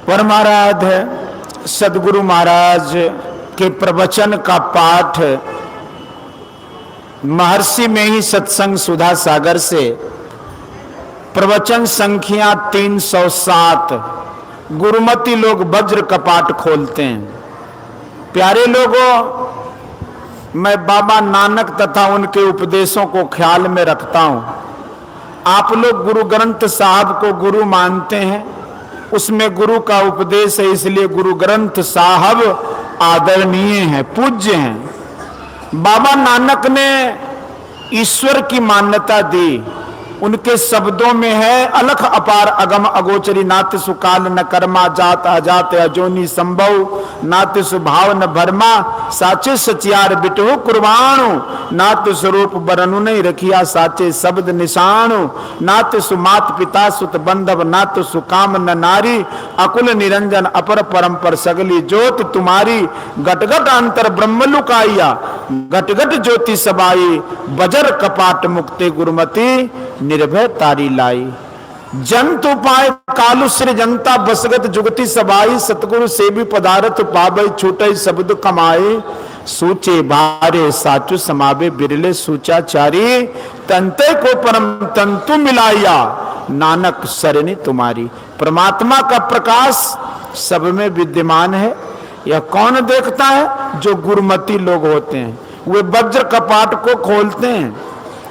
परमाराध्य सदगुरु महाराज के प्रवचन का पाठ महर्षि में ही सत्संग सुधा सागर से प्रवचन संख्या 307। गुरुमती लोग वज्र कपाट खोलते हैं। प्यारे लोगों, मैं बाबा नानक तथा उनके उपदेशों को ख्याल में रखता हूं। आप लोग गुरु ग्रंथ साहब को गुरु मानते हैं, उसमें गुरु का उपदेश है, इसलिए गुरु ग्रंथ साहब आदरणीय हैं, पूज्य हैं। बाबा नानक ने ईश्वर की मान्यता दी। उनके शब्दों में है, अलख अपार अगम अगोचरी, नात सुकाल न कर्मा, जात अजात अजोनी संभव, नात सुभाव न भरमा, साचे सचियार बिटहो कुर्बाणु, नात स्वरूप बरनु नहीं रखिया साचे शब्द निशाणु, नात सुमात पिता सुत बंधव, नात सुकाम न नारी, अकुल निरंजन अपर परंपर सगली ज्योति तुम्हारी, गटगट अंतर ब्रह्म लुकाइया, गटगट ज्योति सबाई, बजर कपाट मुक्ते गुरुमती निर्भय तारी लाई। जंतु पाए कालु श्री जनता बसगत जुगति सबाई, सतगुरु सेवी पदारथ पावे छूटे शब्द कमाए, सूचे बारे साचु समावे बिरले सूचाचारी, तंते को परम तंतु मिलाया, नानक सरणी तुम्हारी। परमात्मा का प्रकाश सब में विद्यमान है। यह कौन देखता है? जो गुरुमती लोग होते हैं। वे वज्र कपाट को खोलते हैं,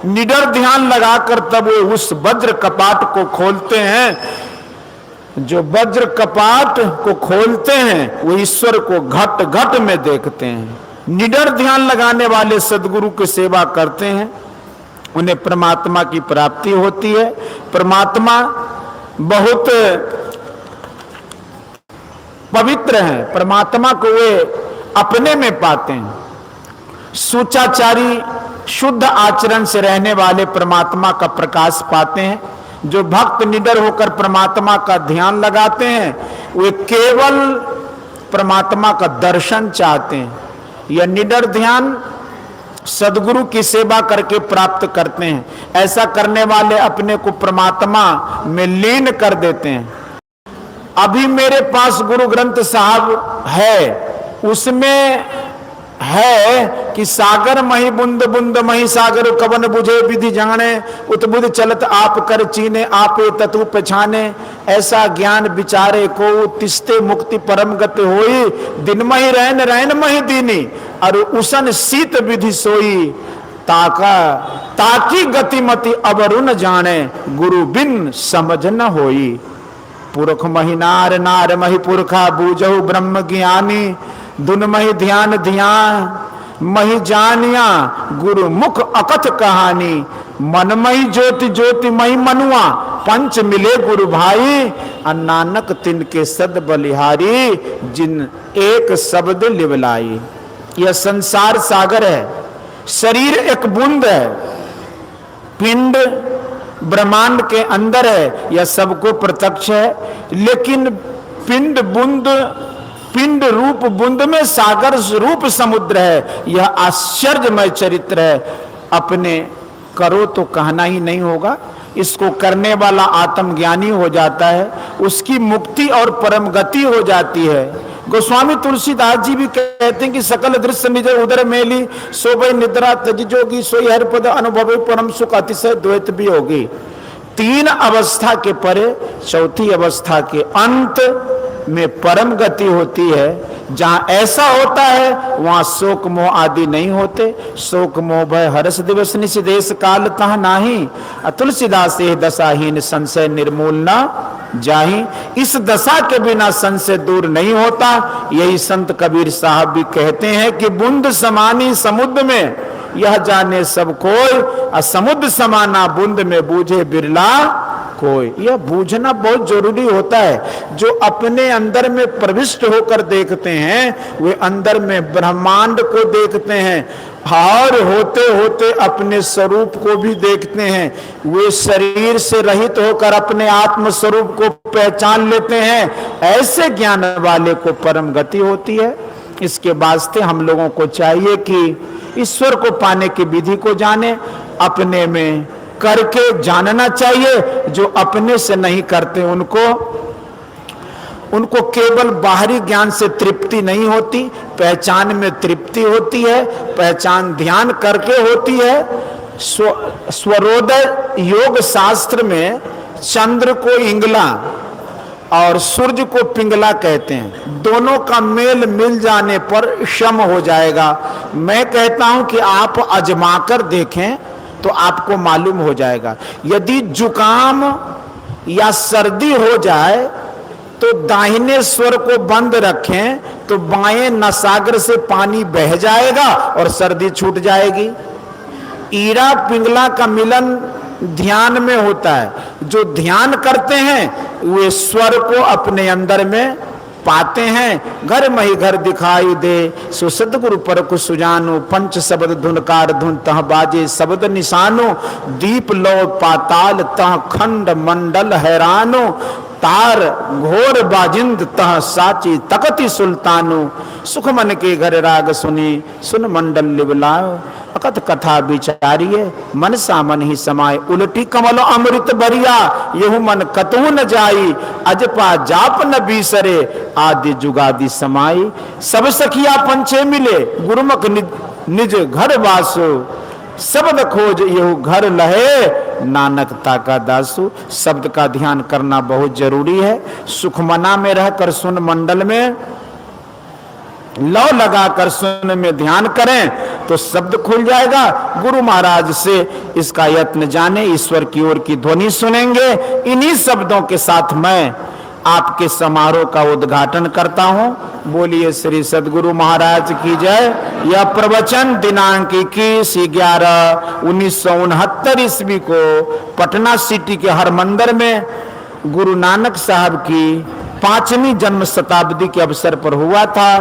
निडर ध्यान लगाकर तब वे उस वज्र कपाट को खोलते हैं। जो वज्र कपाट को खोलते हैं वो ईश्वर को घट घट में देखते हैं। निडर ध्यान लगाने वाले सदगुरु की सेवा करते हैं, उन्हें परमात्मा की प्राप्ति होती है। परमात्मा बहुत पवित्र है, परमात्मा को वे अपने में पाते हैं। सूचाचारी शुद्ध आचरण से रहने वाले परमात्मा का प्रकाश पाते हैं। जो भक्त निडर होकर परमात्मा का ध्यान लगाते हैं वे केवल परमात्मा का दर्शन चाहते हैं। यह निडर ध्यान सदगुरु की सेवा करके प्राप्त करते हैं। ऐसा करने वाले अपने को परमात्मा में लीन कर देते हैं। अभी मेरे पास गुरु ग्रंथ साहब है, उसमें है कि सागर मही बुंद बुंद मही सागर कवन बुझे विधि जाने, उतबुध चलत आप कर चीने, आपे ततु पछाने, ऐसा ज्ञान विचारे को तिस्ते मुक्ति परम गति होई, दिन मही रहन रहन मही दीनी, और उसन शीत विधि सोई, ताकी गतिमति अवरुण जाने, गुरु बिन समझ न होई। पुरख मही नार नार मही पुरखा, बूझहु ब्रह्म ज्ञानी, दुन मही ध्यान ध्यान मही जानिया, गुरु मुख अकथ कहानी, मन मही ज्योति ज्योति मही मनुआ, पंच मिले गुरु भाई, नानक तिनके सद बलिहारी, जिन एक शब्द लिवलाई। यह संसार सागर है, शरीर एक बूंद है, पिंड ब्रह्मांड के अंदर है, यह सबको प्रत्यक्ष है। लेकिन पिंड रूप बूंद में सागर रूप समुद्र है। यह आश्चर्यमय चरित्र है। अपने करो तो कहना ही नहीं होगा। इसको करने वाला आत्मज्ञानी हो जाता है, उसकी मुक्ति और परम गति हो जाती है। गोस्वामी तुलसीदास जी भी कहते हैं कि सकल दृश्य निज उदर मेली, सोभय निद्रा तज जोगी, सोई हर पद अनुभव परम सुख अतिशय द्वैत भी होगी। तीन अवस्था के परे चौथी अवस्था के अंत में परम गति होती है। जहां ऐसा होता है वहां शोक मोह आदि नहीं होते। शोक मोह भय हर्ष दिवस निशिदेश काल तह नाही, तुलसीदास ये दशाहीन संशय निर्मूल न जाही। इस दशा के बिना संशय दूर नहीं होता। यही संत कबीर साहब भी कहते हैं कि बूंद समानी समुद्र में, यह जाने सब कोई, समुद्र समाना बूंद में बूझे बिरला कोई। यह बूझना बहुत जरूरी होता है। जो अपने अंदर में प्रविष्ट होकर देखते हैं वे अंदर में ब्रह्मांड को देखते हैं, और होते होते अपने स्वरूप को भी देखते हैं। वे शरीर से रहित होकर अपने आत्म स्वरूप को पहचान लेते हैं। ऐसे ज्ञान वाले को परम गति होती है। इसके वास्ते हम लोगों को चाहिए कि ईश्वर को पाने की विधि को जाने, अपने में करके जानना चाहिए। जो अपने से नहीं करते उनको उनको केवल बाहरी ज्ञान से तृप्ति नहीं होती, पहचान में तृप्ति होती है, पहचान ध्यान करके होती है। स्वरोदय योग शास्त्र में चंद्र को इंगला और सूर्य को पिंगला कहते हैं। दोनों का मेल मिल जाने पर शम हो जाएगा। मैं कहता हूं कि आप आजमाकर देखें तो आपको मालूम हो जाएगा। यदि जुकाम या सर्दी हो जाए तो दाहिने स्वर को बंद रखें तो बाएं नसाग्र से पानी बह जाएगा और सर्दी छूट जाएगी। ईड़ा पिंगला का मिलन ध्यान में होता है। जो ध्यान करते हैं वे स्वर को अपने अंदर में पाते हैं। घर मही घर दिखाई दे सो सतगुरु पर कुछ सुजानो, पंच शब्द धुनकार धुन तह बाजे शब्द निशानो, दीप लो पाताल तह खंड मंडल हैरानो, तार घोर बाजिंद तह साची तकति सुल्तानो, सुख मन के घर राग सुनी सुन मंडल लिबलाओ, अकथ कथा विचारिये मन सा मन ही समाये, उलटी कमलो अमृत बरिया यहु मन कतहु न जाई, अजपा जाप न बीसरे आदि जुगादि समाई, सब सखिया पंचे मिले गुरुमुख निज घर वासो, शब्द खोज यहु घर लहे नानकता का दासु। शब्द का ध्यान करना बहुत जरूरी है। सुखमना में रहकर सुन मंडल में लौ लगाकर सुन में ध्यान करें तो शब्द खुल जाएगा। गुरु महाराज से इसका यत्न जाने, ईश्वर की ओर की ध्वनि सुनेंगे। इन्हीं शब्दों के साथ मैं आपके समारोह का उद्घाटन करता हूं। बोलिए श्री सद्गुरु महाराज की जय। यह प्रवचन दिनांक 21/11/1969 ईस्वी को पटना सिटी के हरमंदिर में गुरु नानक साहब की 5वीं जन्म शताब्दी के अवसर पर हुआ था।